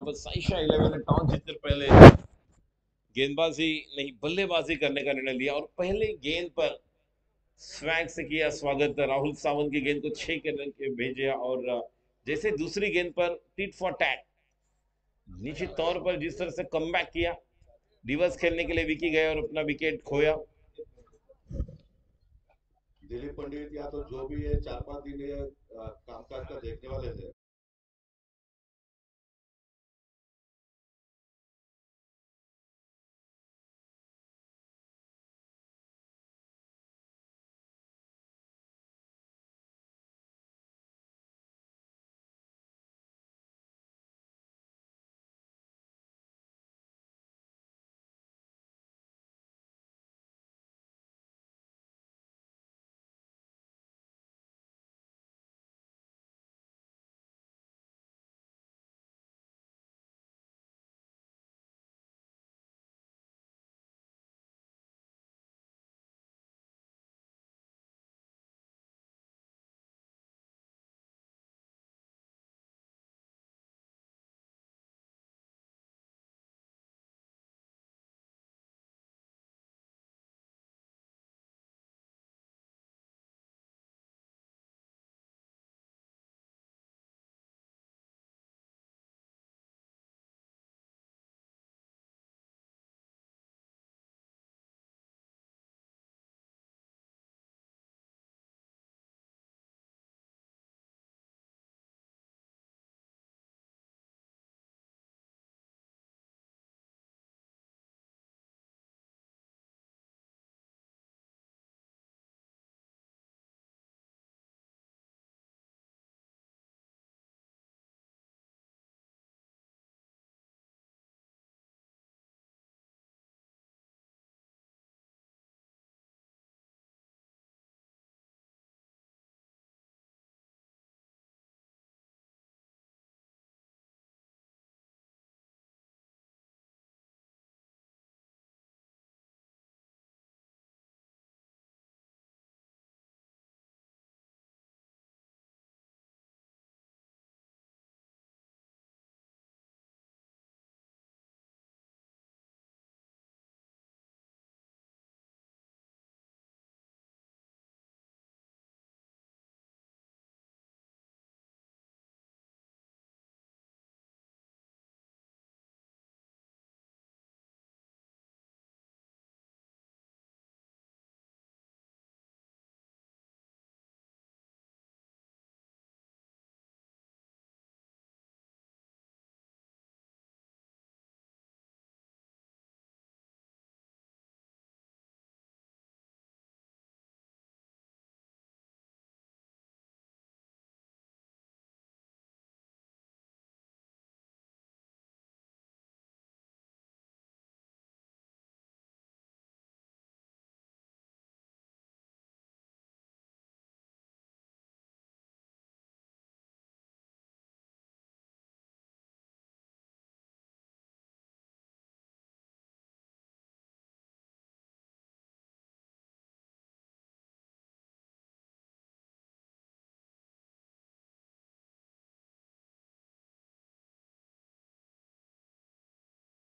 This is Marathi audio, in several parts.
पर साइशा 11 ने टॉस जीतकर पहले गेंदबाजी नहीं बल्लेबाजी करने का निर्णय लिया और पहले गेंद पर स्वैग से किया स्वागत। राहुल सावंत की गेंद को 6 के रन के भेजा और जैसे दूसरी गेंद पर टिट फॉर टैट निश्चित तौर पर जिस तरह से कमबैक किया, रिवर्स खेलने के लिए विकी गए और अपना विकेट खोया। दिलीप पंडित या तो जो भी है 4-5 दिन ये कामकाज का देखने वाले हैं।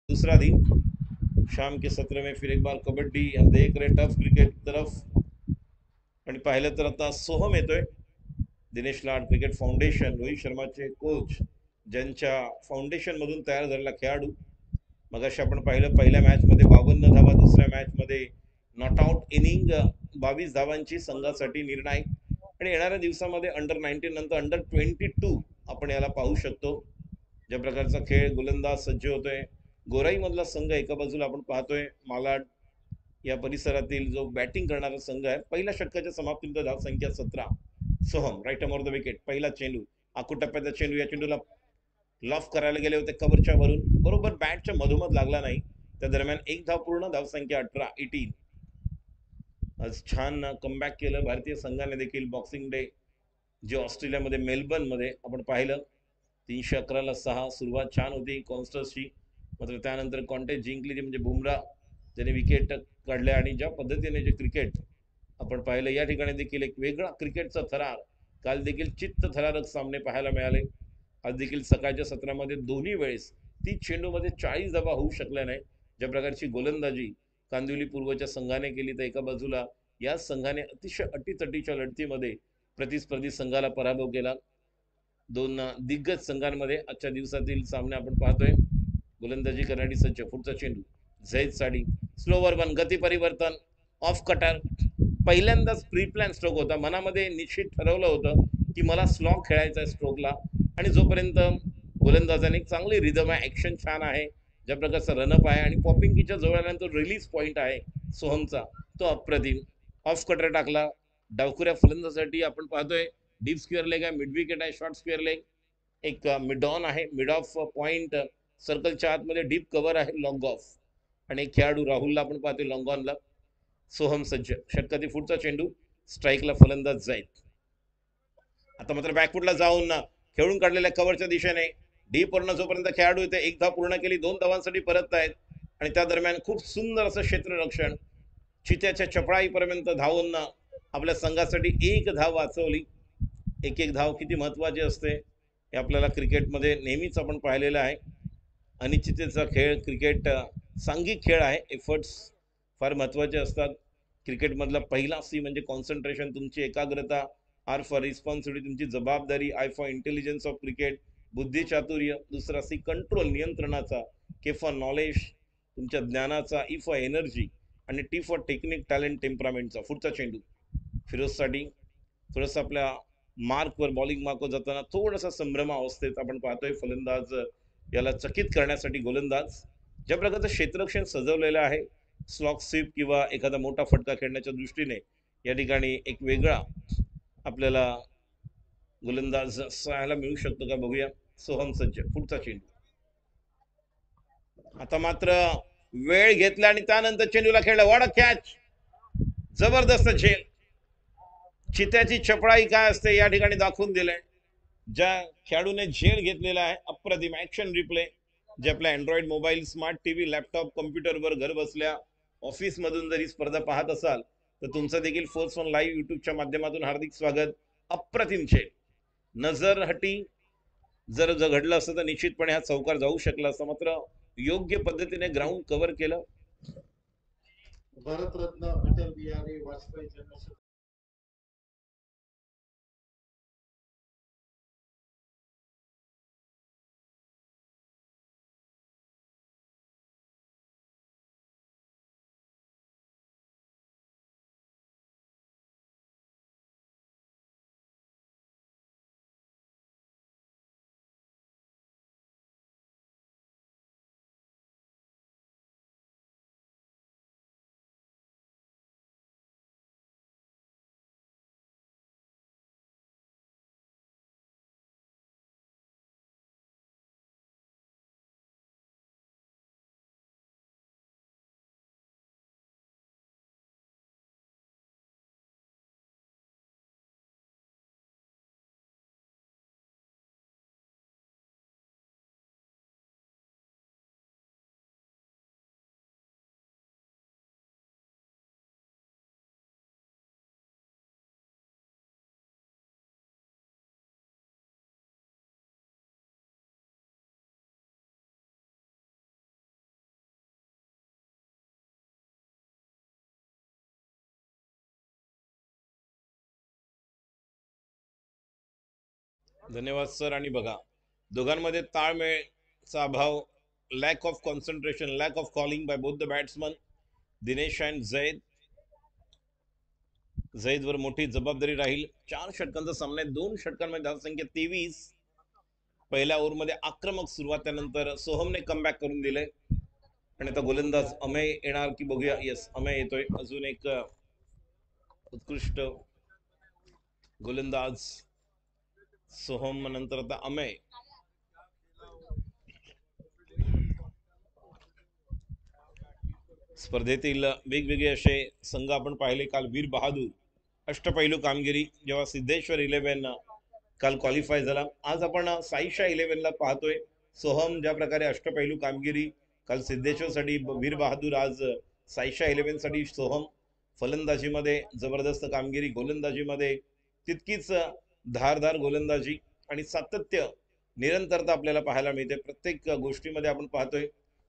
दूसरा दिन शाम के सत्र में फिर एक बार कबड्डी हम देख रहे, टफ क्रिकेट तरफ आणि पाहिलं तर आता सोहम येतोय. दिनेश लाड क्रिकेट फाउंडेशन, रोहित शर्माचे कोच, ज्यांच्या फाउंडेशन मधून तयार झालेला खेळाडू. मगाशी आपण पाहिलं पहिल्या मॅच मध्ये 52 धावा, दुसऱ्या मॅच मध्ये नॉट आउट इनिंग 22 धावांची संघासाठी निर्णायक. आणि येणाऱ्या दिवसामध्ये अंडर 19 नंतर अंडर 22 आपण याला पाहू शकतो. ज्या प्रकारचा खेळ गोलंदाज सज्ज होतोय. गोराई मधला संघ एका बाजूला आपण पाहतोय, मालाड या परिसरातील जो बॅटिंग करणारा संघ आहे. पहिल्या षटकाच्या समाप्तीनंतर धावसंख्या 17. Soham right off the wicket, पहिला चेंडू, आखू टप्प्याचा चेंडू, या चेंडूला लॉफ करायला गेले होते कव्हरच्या वरून, बरोबर बॅटच्या मधोमध लागला नाही. त्या दरम्यान एक धाव पूर्ण, धावसंख्या 18. आज छान कमबॅक केलं भारतीय संघाने देखील. बॉक्सिंग डे जे ऑस्ट्रेलियामध्ये मेलबर्न मध्ये आपण पाहिलं, 311ला 6 सुरुवात छान होती कॉन्स्टर्सची. मात्र त्यानंतर कॉन्टेस्ट जिंकली ती म्हणजे बुमरा, ज्याने विकेट काढले. आणि ज्या पद्धतीने जे क्रिकेट आपण पाहिलं या ठिकाणी देखील एक वेगळा क्रिकेटचा थरार, काल देखील चित्त थरारक सामने पाहायला मिळाले. आज देखील सकाळच्या सत्रामध्ये दोन्ही वेळेस ती चेंडूमध्ये 40 धावा होऊ शकल्या नाही. ज्या प्रकारची गोलंदाजी कांदिवली पूर्वच्या संघाने केली, तर एका बाजूला या संघाने अतिशय अटीतटीच्या लढतीमध्ये प्रतिस्पर्धी संघाला पराभव केला. दोन दिग्गज संघांमध्ये आजच्या दिवसातील सामने आपण पाहतोय. गोलंदाजी करणारी सज्ज, पुढचा चेंडू झैद साडी, स्लोवर वन, गती परिवर्तन, ऑफ कटर. पहिल्यांदाच प्री प्लॅन स्ट्रोक होता. मनामध्ये निश्चित ठरवलं होतं की मला स्लॉग खेळायचा आहे स्ट्रोकला, आणि जोपर्यंत गोलंदाजाने एक चांगली रिदम आहे, ऍक्शन छान आहे, ज्या प्रकारचा रनअप आहे आणि पॉपिंगकीच्या जवळ आल्यानंतर रिलीज पॉइंट आहे सोहमचा, तो अप्रतिम. ऑफ कटर टाकला. डावखुऱ्या फलंदाजासाठी आपण पाहतोय डीप स्क्वेअर लेग आहे, मिड विकेट आहे, शॉर्ट स्क्वेअर लेग, एक मिड ऑन आहे, मिड ऑफ पॉइंट सर्कलच्या आतमध्ये डीप कव्हर आहे, लॉंग ऑफ, आणि एक खेळाडू राहुलला आपण पाहतोय लॉंग ऑनला. सोहम सज्ज, षटकातील पुढचा चेंडू, स्ट्राईकला फलंदाज जाईल. आता मात्र बॅकफुटला जाऊन खेळून काढलेल्या कव्हरच्या दिशेने डीप वरनं जोपर्यंत खेळाडू येते, एक धाव पूर्ण केली, 2 धावांसाठी परत आहेत, आणि त्या दरम्यान खूप सुंदर असं क्षेत्ररक्षण, चित्याच्या चपळाईपर्यंत धावून आपल्या संघासाठी एक धाव वाचवली. एक एक धाव किती महत्वाची असते हे आपल्याला क्रिकेटमध्ये नेहमीच आपण पाहिलेलं आहे. अनिश्चिततेचा खेळ क्रिकेट सांघिक खेळ आहे. एफर्ट्स फार महत्वाचे असतात. क्रिकेटमधला पहिला सी म्हणजे कॉन्सन्ट्रेशन, तुमची एकाग्रता, आर फॉर रिस्पॉन्सिबिलिटी, तुमची जबाबदारी, I for intelligence of cricket, बुद्धिचातुर्य. दुसरा सी कंट्रोल, नियंत्रणाचा, के फॉर नॉलेज, तुमच्या ज्ञानाचा, ई फॉर एनर्जी, आणि टी फॉर टेक्निक, टॅलेंट, टेम्परामेंटचा. पुढचा चेंडू फिरोजसाठी थोडंसं आपल्या मार्कवर, बॉलिंग मार्कवर जाताना थोडासा संभ्रम अवस्थेत आपण पाहतोय. फलंदाज याला चकित करण्यासाठी गोलंदाज ज्या प्रकारचं क्षेत्ररक्षण सजवलेलं आहे, स्लॉक स्वीप किंवा एखादा मोठा फटका खेळण्याच्या दृष्टीने या ठिकाणी एक वेगळा आपल्याला गोलंदाज पाहायला मिळू शकतो का, बघूया. सोहम सज्ज, पुढचा चेंडू. आता मात्र वेळ घेतला आणि त्यानंतर चेंडूला खेळला. वॉट अ कॅच, जबरदस्त झेल. चित्याची चपळाई काय असते या ठिकाणी दाखवून दिलंय. ज्या खेळाडूने झेल घेतलेला आहे, अप्रतिम ऍक्शन रिप्ले, जे आपल्या Android mobile, smart TV, laptop, कम्प्युटरवर घर बसल्या ऑफिस मधून जर ही स्पर्धा पाहत असाल तर तुमचं देखील फोर्स ऑन लाईव्ह युट्यूबच्या माध्यमातून हार्दिक स्वागत. अप्रतिम झेल, नजर हटी जर घडलं असतं तर निश्चितपणे हा चौकार जाऊ शकला असता, मात्र योग्य पद्धतीने ग्राउंड कव्हर केलं. भारतरत्न अटल बिहारी वाजपेयी जन्म धन्यवाद सर. आणि बघा, दोघांमध्ये ताळमेळचा अभाव, lack of concentration, lack of calling by both the batsman Dinesh and Zaid. झैदवर मोठी जबाबदारी राहील. 4 षटकांचा सामना आहे, 2 षटकांमध्ये धावसंख्या 23. पहिल्या ओव्हरमध्ये आक्रमक सुरुवात, त्यानंतर सोहमने कमबॅक करून दिले, आणि आता गोलंदाज अमेय येणार की बघूया. येस, अमेय येतोय. अजून एक उत्कृष्ट गोलंदाज सोहम नंतर आता अमेय. स्पर्धेतील वेगवेगळे असे संघ आपण पाहिले. काल वीर बहादूर अष्टपैलू कामगिरी, जेव्हा सिद्धेश्वर 11 काल क्वालिफाय झाला. आज आपण साईशा 11ला पाहतोय. सोहम ज्या प्रकारे अष्टपैलू कामगिरी काल सिद्धेश्वरसाठी वीर बहादूर, आज साईशा 11 साठी सोहम. फलंदाजीमध्ये जबरदस्त कामगिरी, गोलंदाजीमध्ये तितकीच धारदार गोलंदाजी आणि सातत्य निरंतरता आपल्याला पाहायला मिळते. प्रत्येक गोष्टीमध्ये आपण पाहतोय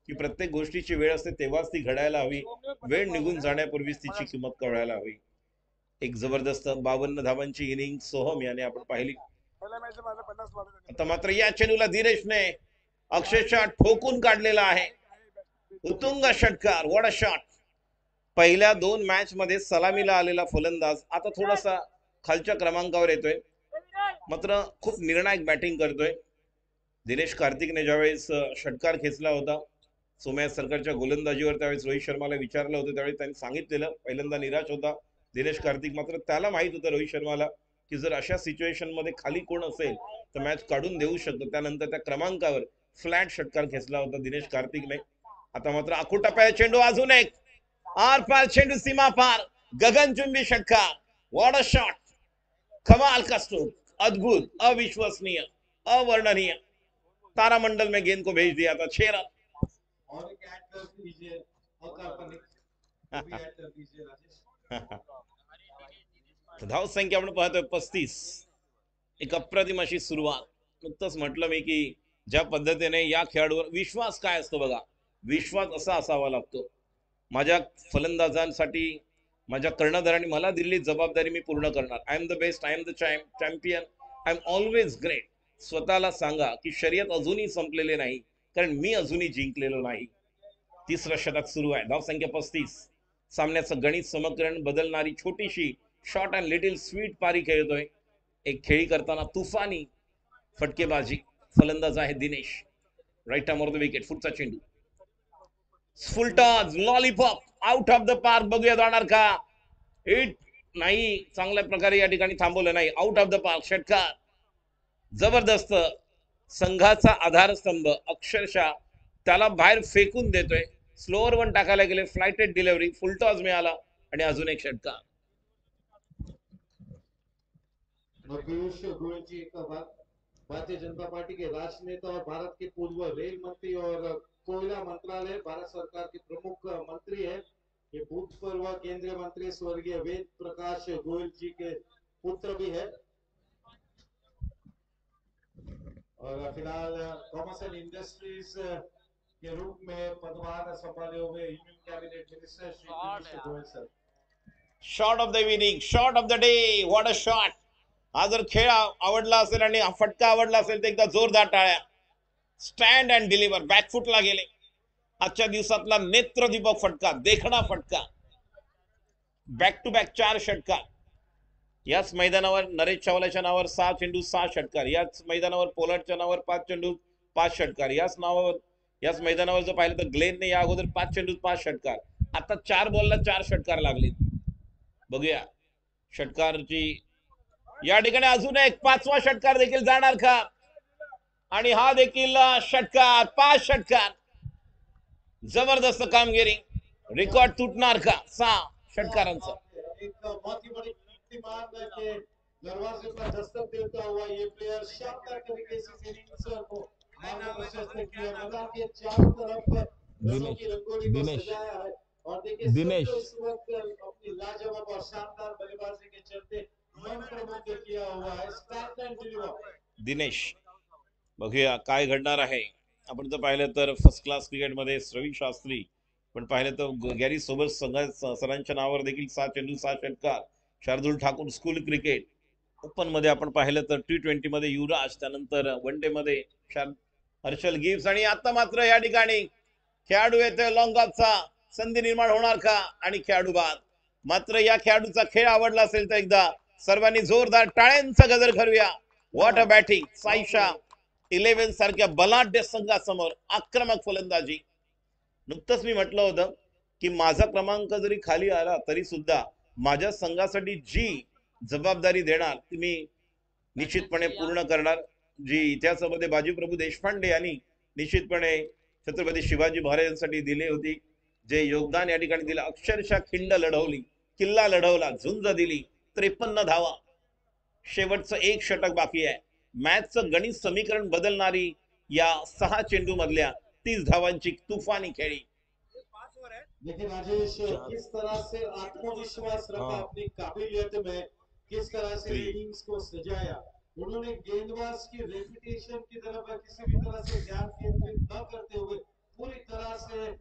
की प्रत्येक गोष्टीची वेळ असते तेव्हाच ती घडायला हवी. वेळ निघून जाण्यापूर्वीच तिची किंमत कळायला हवी. एक जबरदस्त 52 धावांची इनिंग सोहम याने आपण पाहिली. आता मात्र या चेंडूला धीरेशने अक्षरशः ठोकून काढलेला आहे. उत्तुंग षटकार, व्हॉट अ शॉट. पहिल्या 2 मॅच मध्ये सलामीला आलेला फलंदाज आता थोडासा खालच्या क्रमांकावर येतोय, मात्र खूप निर्णायक बॅटिंग करतोय. दिनेश कार्तिकने ज्यावेळेस षटकार खेचला होता सोमय्या सरकारच्या गोलंदाजीवर, त्यावेळेस रोहित शर्माला विचारलं होतं, त्यावेळी त्यांनी सांगितलेलं पहिल्यांदा निराश होता दिनेश कार्तिक. मात्र त्याला माहित होतं रोहित शर्माला की जर अशा सिच्युएशन मध्ये खाली कोण असेल तर मॅच काढून देऊ शकतो. त्यानंतर त्या क्रमांकावर फ्लॅट षटकार खेचला होता दिनेश कार्तिकने. आता मात्र आखूटप्प्या चेंडू, अजून एक आर पार चेंडू, सीमा पार, गगनचुंबी षटकार. व्हॉट अ शॉट, कमाल का स्ट्रोक, अद्भुत, अविश्वसनीय, अवर्णनीय. तारामंडल में गेंद को भेज दिया था 6 रन. और एक ऐड कर दीजिए, अकाल्पनिक वो भी ऐड कर दीजिए राजेश. धाव संख्या आपण पाहतोय 35. एक अप्रतिम अशी सुरुवात. नुकतंच म्हटलं मी की ज्या पद्धतीने या खेळाडूवर विश्वास काय असतो बघा, विश्वास असा असावा लागतो. माझ्या फलंदाजांसाठी माझ्या कर्णधारांनी मला दिलेली जबाबदारी मी पूर्ण करणार. I am the best, I am the champion, I am always great. स्वतःला सांगा की शर्यत अजूनही संपलेले नाही, कारण मी अजूनही जिंकलेलो नाही. तिसरं षटक सुरू आहे. धावसंख्या 35. सामन्याचं गणित समीकरण बदलणारी छोटीशी शॉर्ट अँड लिटिल स्वीट पारी खेळतोय. एक खेळी करताना तुफानी फटकेबाजी. फलंदाज आहे Dinesh. Right arm the wicket. पुढचा चेंडू, full toss, lollipop, out of the park. बघूया जाणार का. हिट नाही, चांगल्या प्रकारे या ठिकाणी थांबवलं नाही. आउट ऑफ द पार्क षटकार. जबरदस्त. संघाचा आधारस्तंभ अक्षरशः त्याला बाहेर फेकून देतोय. स्लोअर वन टाकायला गेले, फ्लाइटेड डिलिव्हरी, फुलटॉस मिळाला आणि अजून एक षटकार. पीयूष गोयल जी का भारतीय जनता पार्टी के राजनेता और भारत के पूर्व रेल मंत्री और कोयला मंत्रालय भारत सरकार के प्रमुख मंत्री है. ये भूतपूर्व केंद्रीय मंत्री स्वर्गीय वेद प्रकाश गोयल जी के पुत्र भी है. और फिलहाल कॉमर्स एंड इंडस्ट्रीज के रूप में पदभार संभाले हुए union cabinet minister Shri Piyush Goyal sir. Shot of the inning, shot of the day, what a shot. हा जर खेळ आवडला असेल आणि हा फटका आवडला असेल तर एकदा जोरदार टाळ्या. स्टँड अँड डिलिव्हर, बॅकफुटला गेले. आजच्या दिवसातला नेत्रदीपक फटका, देखणा फटका. बॅक टू बॅक 4 षटकार. याच मैदानावर नरेश चावलाच्या नावावर 6 चेंडू 6 षटकार. याच मैदानावर पोलार्डच्या नावावर 5 चेंडू 5 षटकार. याच मैदानावर जर पाहिलं तर ग्लेनने या अगोदर 5 चेंडू 5 षटकार. आता 4 बॉलला 4 षटकार लागले. बघूया षटकारची या ठिकाणी अजून एक 5वा षटकार देखील जाणार का. आणि हा देखील षटकार, 5 षटकार. जबरदस्त कामगिरी. रेकॉर्ड तुटणार का 6 षटकारांचा. एक बहुत ही बड़ी कीर्तिमान के दरवाजे पर दस्तक देता हुआ ये प्लेयर शानदार तरीके से इस इनिंग्स को प्रशस्त किया. मैदान के चारों तरफ रनों की रंगोली को सजाया है. और देखिए दिनेश इस वक्त अपनी लाजवाब और शानदार बल्लेबाजी के चलते मन प्रमुग्ध किया हुआ है. Stand end deliver. दिनेश, बघूया काय घडणार आहे. आपण जर पाहिलं तर फर्स्ट क्लास क्रिकेटमध्ये रवी शास्त्री, पण पाहिलं तर गॅरी सोबत सरांच्या नावावर देखील 7 चेंडू 6 षटकार. Shardul Thakur school cricket. Open मध्ये आपण पाहिलं तर T20 मध्ये युवराज, त्यानंतर वन डे मध्ये हर्षल गिब्स. आणि आता मात्र या ठिकाणी खेळाडू येतोय लॉंग ऑफचा. संधी निर्माण होणार का आणि खेळाडू बाद. मात्र या खेळाडूचा खेळ आवडला असेल तर एकदा सर्वांनी जोरदार टाळ्यांचा गजर करूया. What a batting. साईशा 11 सारख्या बलाढ्य संघासमोर आक्रमक फलंदाजी. नुकतंच मी म्हटलं होतं की माझा क्रमांक जरी खाली आला तरी सुद्धा माझ्या संघासाठी जी जबाबदारी देणार ती मी निश्चितपणे पूर्ण करणार. जी इतिहासामध्ये बाजीप्रभू देशपांडे यांनी निश्चितपणे छत्रपती शिवाजी महाराजांसाठी दिली होती, जे योगदान या ठिकाणी दिलं. अक्षरशः खिंड लढवली, किल्ला लढवला, झुंज दिली. 53 धावा. शेवटचं एक षटक बाकी आहे. मॅचचं गणित समीकरण बदलणारी या 6 चेंडू मधल्या 30 धावांची तुफानी खेळी. लेकिन राजेश किस तरह से आत्मविश्वास रखा अपनी काबिलियत में, किस तरह से इनिंग्स को सजाया. उन्होंने गेंदबाज की रेपुटेशन की तरफ किसी भी तरह से ध्यान केंद्रित न करते हुए पूरी तरह से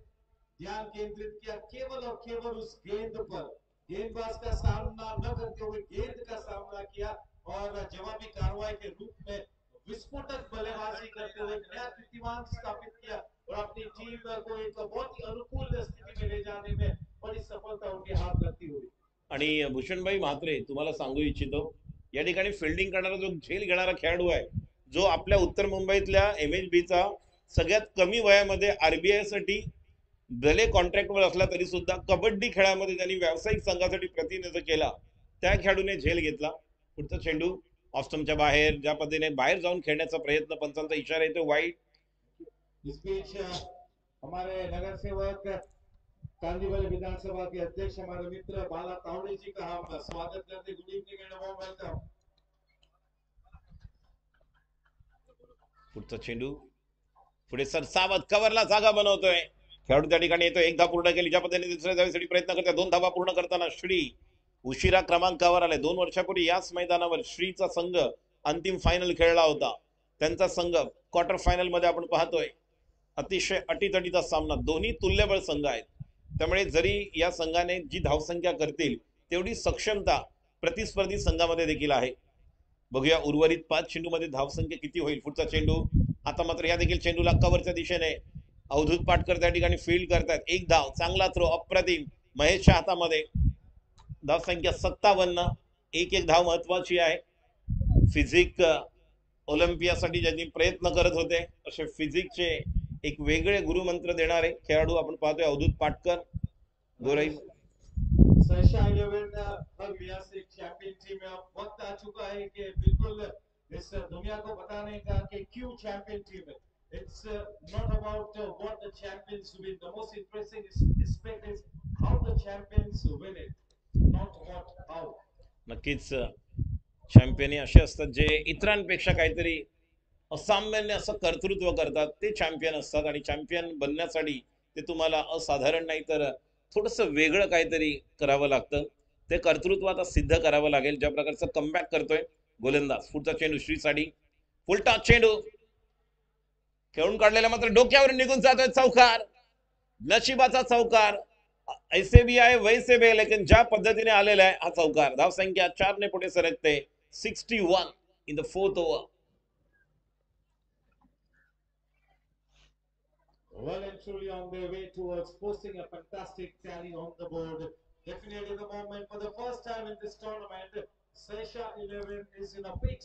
ध्यान केंद्रित किया केवल और केवल उस गेंद पर, गेंदबाज का सामना न करते हुए गेंद का सामना किया और जवाबी कार्रवाई के रूप में विस्फोटक बल्लेबाजी करते हुए नया कीर्तिमान स्थापित किया और अपनी टीम को एक बहुत ही अनुकूल स्थिति में ले जाने में बड़ी सफलता उनके हाथ लगती हुई। आणि भूषणभाई म्हात्रे, तुम्हाला सांगू इच्छितो, या ठिकाणी फिल्डिंग करणारा जो झेल घेणारा खेळाडू आहे, जो आपल्या उत्तर मुंबईतल्या MHBचा सगळ्यात कमी वयामध्ये RBI साठी भले कॉन्ट्रॅक्टवर असला तरी सुद्धा कबड्डी खेळामध्ये त्यांनी व्यावसायिक संघासाठी प्रतिनिधित्व केला, त्या खेळाडूने झेल घेतला. पुढचा चेंडू ऑस्टमच्या बाहेर, ज्या पद्धतीने बाहेर जाऊन खेळण्याचा प्रयत्न, पंचांचा इशारा येतो वाईट. इस बीच हमारे नगर सेवक कांदीवली विधानसभा के अध्यक्ष हमारे मित्र बाला तावड़े जी का हम स्वागत करते। Good evening end warm welcome. पुढचा चेंडू पुढे सरसावत कव्हरला जागा बनवतोय, खेळाडू त्या ठिकाणी येतो. एक धाव पूर्ण केली, ज्या पद्धतीने दुसऱ्या धावेसाठी प्रयत्न करते. 2 धावा पूर्ण करताना श्री उशिरा क्रमांकावर आले. 2 वर्षापूर्वी याच मैदानावर श्रीचा संघ अंतिम फायनल खेळला होता. त्यांचा संघ क्वार्टर फायनल मध्ये आपण पाहतोय. अतिशय अटीतटीचा सामना, दोन्ही तुल्यबळ संघ आहेत. त्यामुळे जरी या संघाने जी धावसंख्या करतील तेवढी सक्षमता प्रतिस्पर्धी संघामध्ये देखील आहे. बघूया उर्वरित 5 चेंडूमध्ये धावसंख्या किती होईल. पुढचा चेंडू आता मात्र या देखील चेंडूला कव्हरच्या दिशेने अवधूत पाटकर त्या ठिकाणी फील्ड करतात. एक धाव, चांगला थ्रो, अप्रतिम महेशच्या हातामध्ये. धावसंख्या 57. एक धाव महत्वाची आहे. फिजिक ओलिम्पियासाठी ज्यांनी प्रयत्न करत होते असे फिजिकचे एक वेगळे गुरुमंत्र देणारे खेळाडू आपण पाहतोय अवधूत पाटकर. गोराई सहसा 11 हर मियां से चैंपियन टीम में अब वक्त आ चुका है कि बिल्कुल इस दुनिया को बताने का कि क्यों चैंपियन टीम है। It's not about what the champions win. The most interesting aspect is how the champions win it, not what how. नक्कीच चॅम्पियन असे असतात जे इतरांपेक्षा काहीतरी असामान्य असं कर्तृत्व करतात, ते चॅम्पियन असतात. आणि चॅम्पियन बनण्यासाठी ते तुम्हाला असाधारण नाही तर थोडंसं वेगळं काहीतरी करावं लागतं. ते कर्तृत्व आता सिद्ध करावं लागेल. ज्या प्रकारचं कमबॅक करतोय गोलंदाज. पुढचा चेंडू श्रीसाठी, फुलटा चेंडू खेळून काढलेला मात्र डोक्यावर निघून जातोय. चौकार, नशिबाचा चौकार. ऐसे भी आहे वैसे भी, लेकिन ज्या पद्धतीने आलेला आहे हा चौकार. धावसंख्या 4 ने पुढे सरकते. 61 in the 4th over. Well and truly on their way towards posting a fantastic tally on the board. Definitely the moment for the first time in this tournament, Sesha 11 is in a big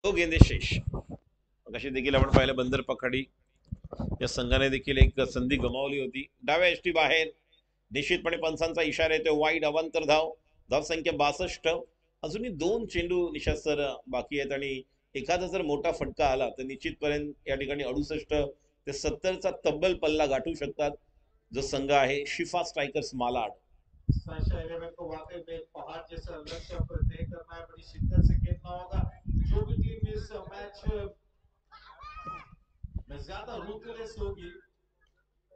तो गेंदे शेष. कशी देखील आपण पाहिलं बंदर पखाडी या संघाने देखील एक संधी गमावली होती. डाव्या एष्टी बाहेर, निश्चितपणे पंचांचा इशारा येतो वाईड. अवांतर धाव, धावसंख्या 62. अजूनही 2 चेंडू निशात सर बाकी आहेत आणि एखादा जर मोठा फटका आला तर निश्चितपर्यंत या ठिकाणी 68 ते 70चा तब्बल पल्ला गाठू शकतात जो संघ आहे शिफा स्ट्रायकर्स मालाड. Sasha 11 को वाकई में एक पहाड़ जैसा लक्ष्य पर तय करना है, बड़ी शिद्दत से खेलना होगा। जो भी टीम इस मैच में ज्यादा रूथलेस होगी,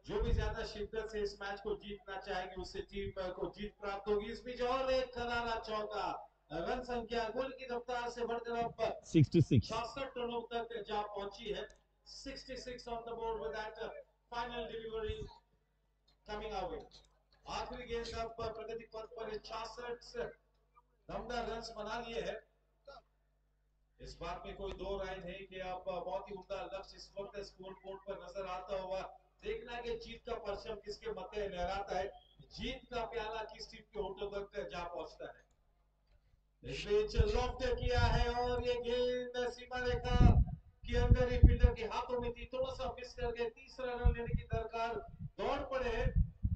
जो भी ज्यादा शिद्दत से इस मैच को जीतना चाहेगी, उससे टीम को जीत प्राप्त होगी। इस बीच और एक करारा चौका, रन संख्या गोल की रफ्तार से बढ़कर अब 66 रनों तक जा पहुंची है। 66 ऑन द बोर्ड विद दैट फाइनल डिलीवरी कमिंग आवर। आखिरी गेंद अब प्रगति पथ पर 66 दमदार रन बना लिए हैं। इस बात में कोई दो राय नहीं कि अब बहुत ही उम्दा लक्ष्य इस वक्त स्कोर बोर्ड पर नजर आता हुआ। देखना कि जीत का परचम किसके मत्थे लहराता है, जीत का प्याला किस टीम के होठों तक जा पहुंचता है। इस बीच लॉफ्ट किया है और ये गेंद सीमा रेखा के अंदर ही फील्डर के हाथों में थी, थोड़ा सा मिस करके तीसरा रन लेने की दरकार दौड़ पड़े,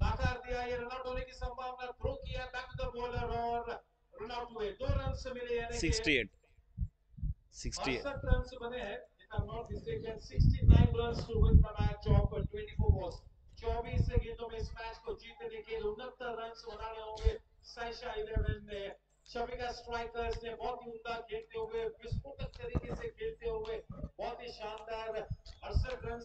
नाकार दिया। ये रन आउट होने की संभावना, थ्रो किया बैक टू द बॉलर और रन आउट हुए। 2 रन मिले यानी 68 रन बने हैं। If I'm not mistaken, 69 runs to win the match of 24 balls. 24 गेंदों में इस मैच को जीतने के 69 रन बनाने होंगे Sasha 11 ने शमीका स्ट्राइकर्स ने बहुत ही उम्दा खेलते हुए, विस्फोटक तरीके से खेलते हुए बहुत ही शानदार 68 रन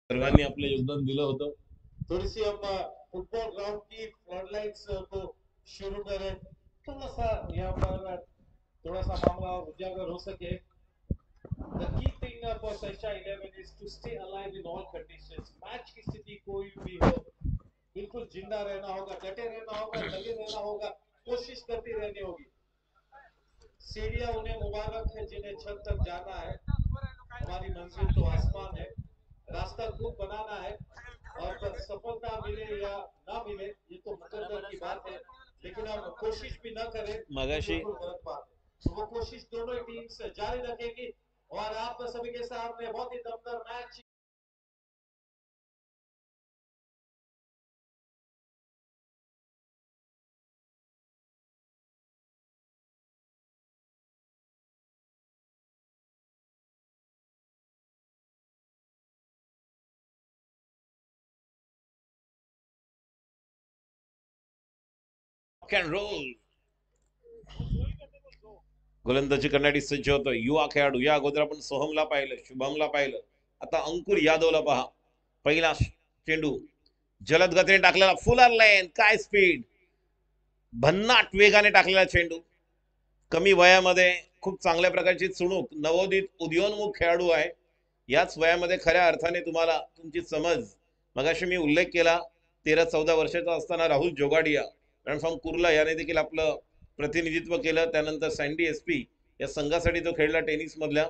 सर्वांनी आपलं योगदान दिलं होतं. थोड़ी सी हम फुटबॉल ग्राउंड की फ्लडलाइट्स को शुरू करें, थोड़ा सा यहाँ पर थोड़ा सा मामला उजागर हो सके. The key thing for Sasha 11 is to stay alive in all conditions. Match की स्थिति कोई भी हो, बिल्कुल जिंदा रहना होगा, डटे रहना होगा, लगे रहना होगा, कोशिश करती रहनी होगी. सीढ़ियां उन्हें मुबारक है जिन्हें छत तक जाना है. हमारी मंजिल तो आसमान है. रास्ता खुद बनाना है. और सफलता मिले या ना मिले ये तो मुकद्दर की बात है, लेकिन हम कोशिश भी ना करें मगाशी बिल्कुल गलत बात है. तो वो कोशिश दोनों ही टीम्स जारी रखेगी और आप सभी के सामने बहुत ही दमदार मैच. कॅन रोल गोलंदाजी करण्यासाठी सज्ज होतो युवा खेळाडू. या अगोदर आपण सोहमला पाहिलं, शुभमला पाहिलं, आता अंकुर यादवला पहा. पहिला चेंडू जलद गतीने टाकलेला, फुलर लाईन, काय स्पीड, भन्नाट वेगाने टाकलेला चेंडू. कमी वयामध्ये खूप चांगल्या प्रकारची चुणूक, नवोदित उदयोन्मुख खेळाडू आहे. याच वयामध्ये खऱ्या अर्थाने तुम्हाला तुमची समज, मगाशी मी उल्लेख केला 13-14 वर्षाचा असताना राहुल जोगाडिया फ्रॉम कुर्ला याने देखील आपलं प्रतिनिधित्व केलं. त्यानंतर सँडी एसपी या संघासाठी तो खेळला टेनिस मधल्या.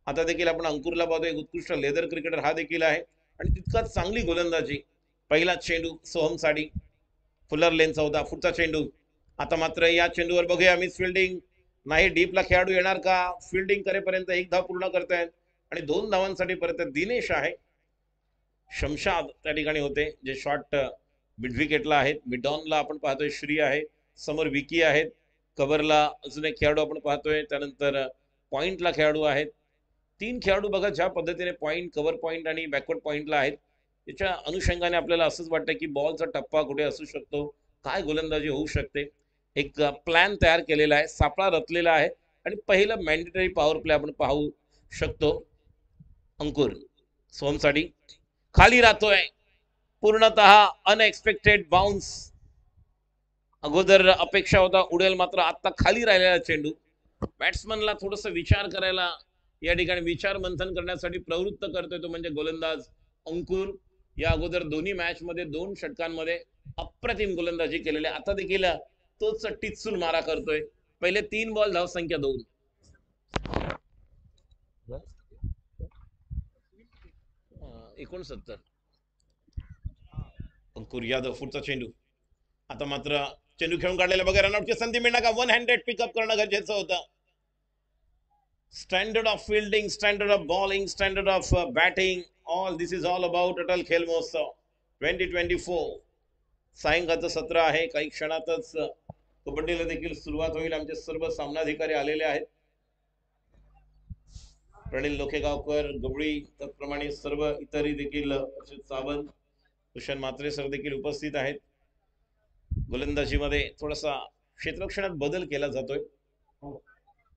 आता देखील आपण अंकुरला पाहतो, एक उत्कृष्ट लेदर क्रिकेटर हा देखील आहे आणि तितकाच चांगली गोलंदाजी. पहिला चेंडू सोहमसाठी, फुलर लेनचा होता. पुढचा चेंडू, आता मात्र या चेंडूवर बघूया मिस फिल्डिंग नाही. डीपला खेळाडू येणार का? फिल्डिंग करेपर्यंत एक धाव पूर्ण करतायत आणि 2 धावांसाठी परत दिनेश आहे. शमशाद त्या ठिकाणी होते जे शॉर्ट मिड विकेटला आहेत. मिड ऑनला आपण पाहतोय श्री आहे, समोर विकी आहेत, कव्हरला अजून एक खेळाडू आपण पाहतोय, त्यानंतर पॉइंटला खेळाडू आहेत. 3 खेळाडू बघा ज्या पद्धतीने पॉइंट, कव्हर पॉइंट आणि बॅकवर्ड पॉइंटला आहेत. त्याच्या अनुषंगाने आपल्याला असंच वाटतं की बॉलचा टप्पा कुठे असू शकतो, काय गोलंदाजी होऊ शकते. एक प्लॅन तयार केलेला आहे, सापळा रचलेला आहे आणि पहिलं मॅन्डेटरी पॉवर प्ले आपण पाहू शकतो. अंकुर सोमसाठी खाली राहतोय, पूर्णतः अनएक्सपेक्टेड बाउन्स. अगोदर अपेक्षा होता उडेल, मात्र आता खाली राहिलेला चेंडू. बॅट्समनला थोडस विचार करायला, या ठिकाणी विचार मंथन करण्यासाठी प्रवृत्त करतोय तो म्हणजे गोलंदाज अंकुर. या अगोदर दोन्ही मॅच मध्ये 2 षटकांमध्ये अप्रतिम गोलंदाजी केलेली. आता देखील तोच टिचून मारा करतोय. पहिले 3 बॉल धावसंख्या 2. 69. अंकुर यादव पुढचा चेंडू. आता मात्र चेंडू खेळून काढलेला बघा, रनआउटची संधी मिळणार का? 1 हँडेड पिकअप करणं गरजेचं होतं. Standard of fielding, standard of bowling, standard of batting, all this is all about Atal खेल महोत्सव 2024. सायंकाळचं सत्र आहे. काही क्षणातच कबड्डीला देखील सुरुवात होईल. आमचे सर्व सामनाधिकारी आलेले आहेत. प्रणील लोखेगावकर, गवळी, त्याचप्रमाणे सर्व इतरही देखील सावंत, भूषण म्हात्रे सर देखील उपस्थित आहेत. गोलंदाजीमध्ये थोडासा क्षेत्ररक्षणात बदल केला जातोय.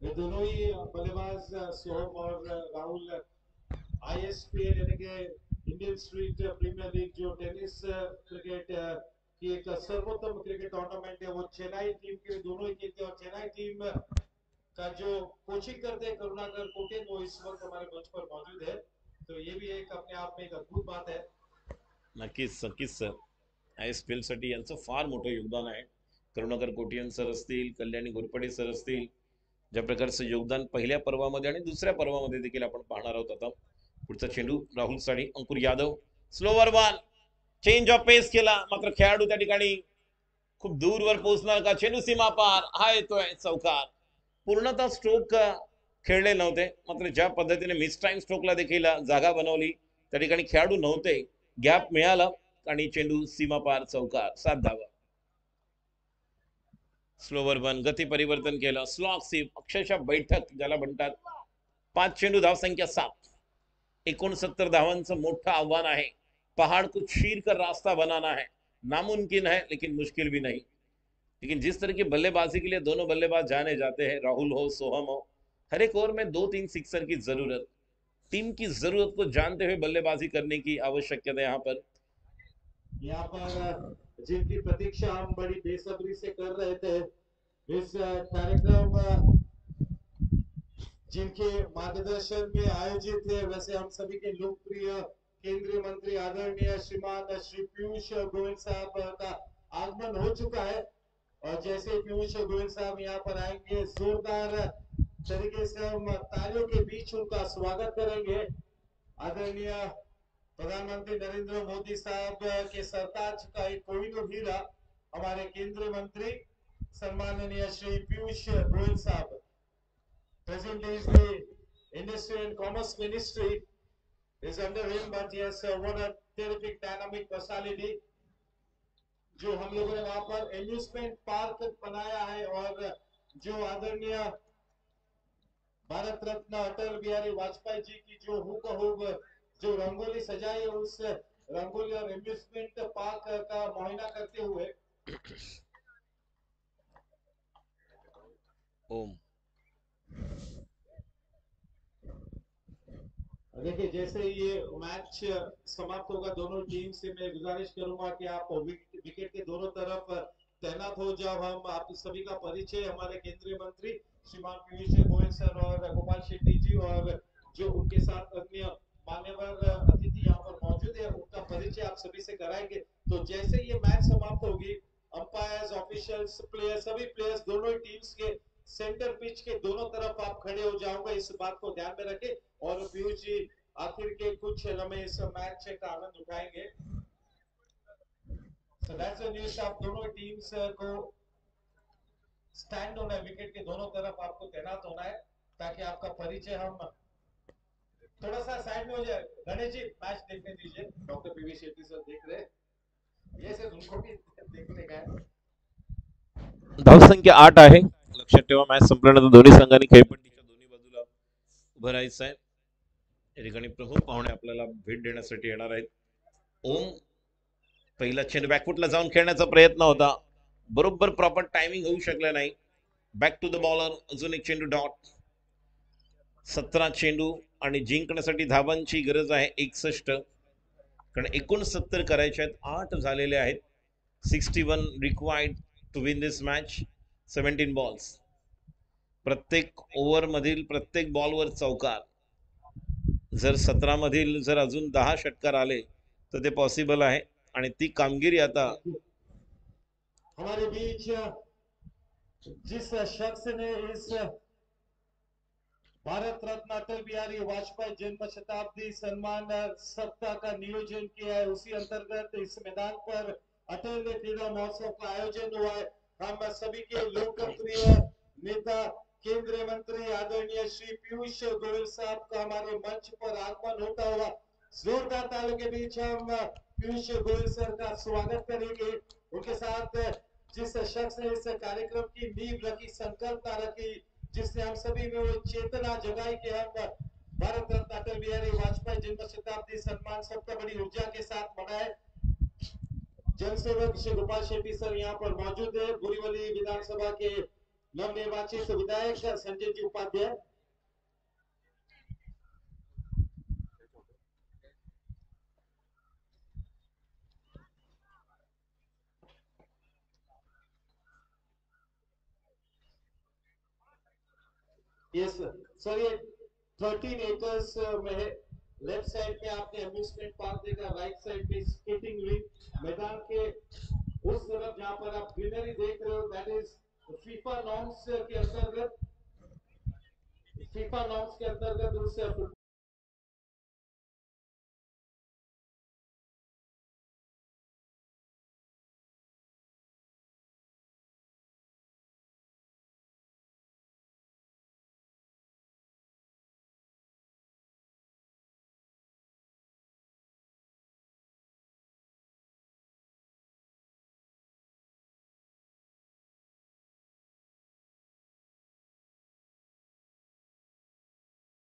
ये दोनों ही बल्लेबाज सोहम और राहुल आईएसपीएल यानी कि इंडियन स्ट्रीट प्रीमियर लीग जो टेनिस क्रिकेट की एक सर्वोत्तम क्रिकेट टूर्नामेंट है, वो चेन्नई टीम के दोनों ही खेलते हैं और चेन्नई टीम का जो कोचिंग करते हैं करुणाकर कोटेन वो इस वक्त हमारे मंच पर मौजूद है. तो ये भी एक अपने आप में एक अद्भुत बात है. नक्कीच नक्कीच सर, आयएसपीएल साठी यांचं फार मोठं योगदान आहे. करुणाकर कोटियन सर असतील, कल्याणी घोरपडे सर असतील, ज्या प्रकारचं योगदान पहिल्या पर्वामध्ये आणि दुसऱ्या पर्वामध्ये देखील आपण पाहणार आहोत. आता पुढचा चेंडू राहुल साठी, Ankur Yadav slower ball, change of pace केला, मात्र खेळाडू त्या ठिकाणी खूप दूरवर पोहोचणार का? चेंडू सीमा पार, हा येतोय चौकार. पूर्णतः स्ट्रोक खेळले नव्हते, मात्र ज्या पद्धतीने मिस टाइम स्ट्रोकला देखील जागा बनवली, त्या ठिकाणी खेळाडू नव्हते, गॅप मिळाला आणि चेंडू सीमा पार, चौकार, 7 धावा. स्लोवर बन, गती परिवर्तन केलं, स्लॉक सीप, अक्षरशः बैठक ज्याला म्हणतात. 5 चेंडू, धावसंख्या 7. 69 धावांचं मोठं आव्हान आहे. पहाड़ को चीर कर रास्ता बनाना है, नामुमकिन है लेकिन मुश्किल भी नहीं. लेकिन जिस तरह की बल्लेबाजी के लिए दोनों बल्लेबाज जाने जाते हैं, राहुल हो सोहम हो, हर एक ओवर में 2-3 सिक्सर की जरूरत. टीम की जरूरत को जानते हुए बल्लेबाजी करने की आवश्यकता है यहाँ पर। यहाँ पर जिनकी प्रतीक्षा हम बड़ी बेसब्री से कर रहे थे, इस कार्यक्रम जिनके मार्गदर्शन में आयोजित है, वैसे हम सभी के लोकप्रिय केंद्रीय मंत्री आदरणीय श्रीमान श्री पीयूष गोयल साहब का आगमन हो चुका है। और जैसे पीयूष गोयल साहब यहाँ पर आएंगे, जोरदार तरीके से हम तालियों के बीच उनका स्वागत करेंगे। आदरणीय प्रधानमंत्री नरेंद्र मोदी साहब के सरताज का एक कोहिनूर हीरा, हमारे केंद्रीय मंत्री सम्माननीय श्री पीयूष गोयल साहब। Presently is the Industry and Commerce Ministry is under him, but yes, what a terrific dynamic personality जो हम लोगों ने वहां पर एम्यूजमेंट पार्क बनाया है, और जो आदरणीय भारत रत्न अटल बिहारी वाजपेयी जी की जो हुबहू जो रंगोली सजाई है, उस रंगोली और एम्यूजमेंट पार्क का मुआयना करते हुए ओम देखिए, जैसे ये मैच समाप्त होगा, दोनों टीम से मैं गुजारिश करूंगा कि आप विकेट के दोनों तरफ तैनात हो जाओ। हम आप सभी का परिचय हमारे केंद्रीय मंत्री श्रीमान पीयूष गोयल सर और गोपाल शेट्टी जी, और जो उनके साथ अन्य मान्यवर अतिथि यहाँ पर मौजूद है, उनका परिचय आप सभी से कराएंगे। तो जैसे ये मैच समाप्त होगी, अंपायर्स, ऑफिशियल्स, प्लेयर्स, सभी प्लेयर्स दोनों ही टीम्स के सेंटर पिच के दोनों तरफ आप खड़े हो जाओगे, इस बात को ध्यान में रखें। और पीयूष जी आखिर के कुछ लम्हे इस मैच का आनंद उठाएंगे। So that's the news, आप दोनों टीम्स को स्टैंड होना है, विकेट के दोनों तरफ आपको तैनात होना है, ताकि आपका परिचय हम थोड़ा सा साइड में हो जाए। गणेश जी मैच देखने दीजिए, डॉक्टर पीवी शेट्टी सर देख रहे हैं, ये सिर्फ उनको भी देखने का है। धावसंख्या 8 आहे, लक्षात ठेवा। मॅच संपल्यानंतर दोन्ही संघांनी खेळपट्टीच्या दोन्ही बाजूला उभं राहायचं आहे। या ठिकाणी प्रमुख पाहुणे आपल्याला भेट देण्यासाठी येणार आहेत। ओम पहिला चेंडू बॅकफुटला जाऊन खेळण्याचा प्रयत्न होता, बरोबर प्रॉपर टायमिंग होऊ शकला नाही। बॅक टू द बॉलर, अजून एक चेंडू डॉट। 17 चेंडू आणि जिंकण्यासाठी धावांची गरज आहे 61, कारण 69 करायचे आहेत, 8 झालेले आहेत। 61 required to win this match. 17 balls, प्रत्येक ओव्हर मधील प्रत्येक बॉलवर चौकार। जर 17 मधील जर अजून 10 षटकार आले तर ते पॉसिबल आहे, आणि ती कामगिरी आता हमारे बीच जिस शख्स ने इस भारत रत्न अटल बिहारी वाजपेयी जन्म शताब्दी सम्मान सप्ताह का नियोजन किया है, उसी अंतर्गत इस मैदान पर अटल क्रीड़ा महोत्सव का आयोजन हुआ है। हम सभी के लोकप्रिय नेता केंद्रीय मंत्री आदरणीय श्री पीयूष गोयल साहब का हमारे मंच पर आगमन होता हुआ, जोरदार तालियों के बीच हम पीयूष गोयल सर का स्वागत करेंगे। उनके साथ जिस शख्स ने इस कार्यक्रम की नींव रखी, संकल्पना रखी, जिसने हम सभी में वो चेतना जगाई कि हम भारत रत्न अटल बिहारी वाजपेयी जन्म शताब्दी सम्मान सबका बड़ी ऊर्जा के साथ मनाए। जनसेवक श्री गोपाल शेट्टी सर यहाँ पर मौजूद है। बुरीवली विधानसभा के नवनिर्वाचित विधायक संजय जी उपाध्याय। यस सर, ये 13 एकर्स में है। लेफ्ट साइड पे आपने अम्यूजमेंट पार्क देखा, राइट साइड पे स्केटिंग रिंग, मैदान के उस तरफ जहां पर आप ग्रीनरी देख रहे हो, दैट इज फीफा नॉर्म्स के अंतर्गत, फीफा नॉर्म्स के अंतर्गत उस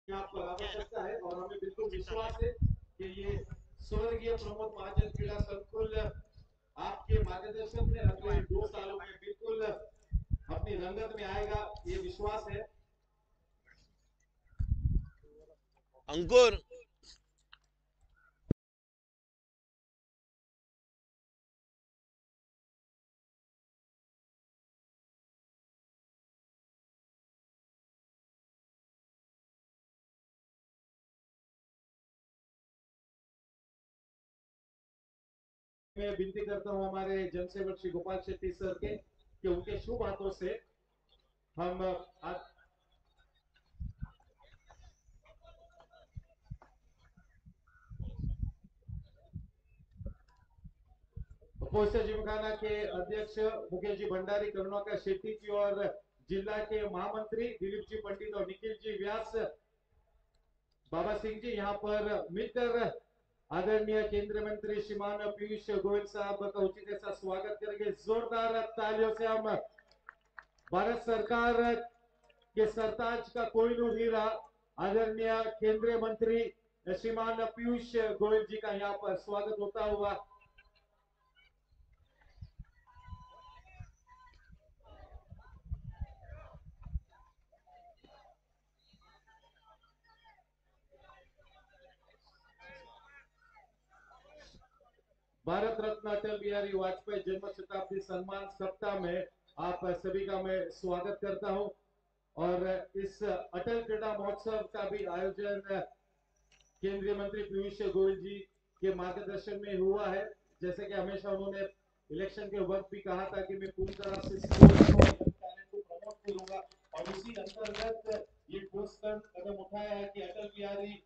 आपको आवश्यकता है, और हमें बिल्कुल विश्वास है कि ये स्वर्गीय प्रमोद महाजन क्रीड़ा संकुल आपके मार्गदर्शन में अगले 2 सालों में बिल्कुल अपनी रंगत में आएगा, ये विश्वास है। अंकुर मैं विनती करता हूं हमारे जनसेवक श्री गोपाल शेट्टी सर के कि उनके शुभ हाथों से हम आज पोस्टर जिमखाना के अध्यक्ष मुकेश जी भंडारी, करुणाकर शेट्टी जी और जिला के महामंत्री दिलीप जी पंडित और निखिल जी व्यास, बाबा सिंह जी यहाँ पर मिलकर आदरणीय केंद्रीय मंत्री श्रीमान पीयूष गोयल साहब का उचित ऐसा स्वागत करेंगे। जोरदार तालियों से हम भारत सरकार के सरताज का कोहिनूर हीरा आदरणीय केंद्रीय मंत्री श्रीमान पीयूष गोयल जी का यहाँ पर स्वागत होता हुआ। भारत रत्न अटल बिहारी वाजपेयी जन्म शताब्दी सम्मान सप्ताह में आप सभी का मैं स्वागत करता हूं और इस अटल क्रीड़ा महोत्सव का भी आयोजन केंद्रीय मंत्री पीयूष गोयल जी के मार्गदर्शन में हुआ है। जैसे कि हमेशा उन्होंने इलेक्शन के वक्त भी कहा था कि मैं पूरी तरह से स्पोर्ट्स और टैलेंट को प्रमोट करूंगा और इसी अंतर्गत ये ठोस कदम उठाया है कि अटल बिहारी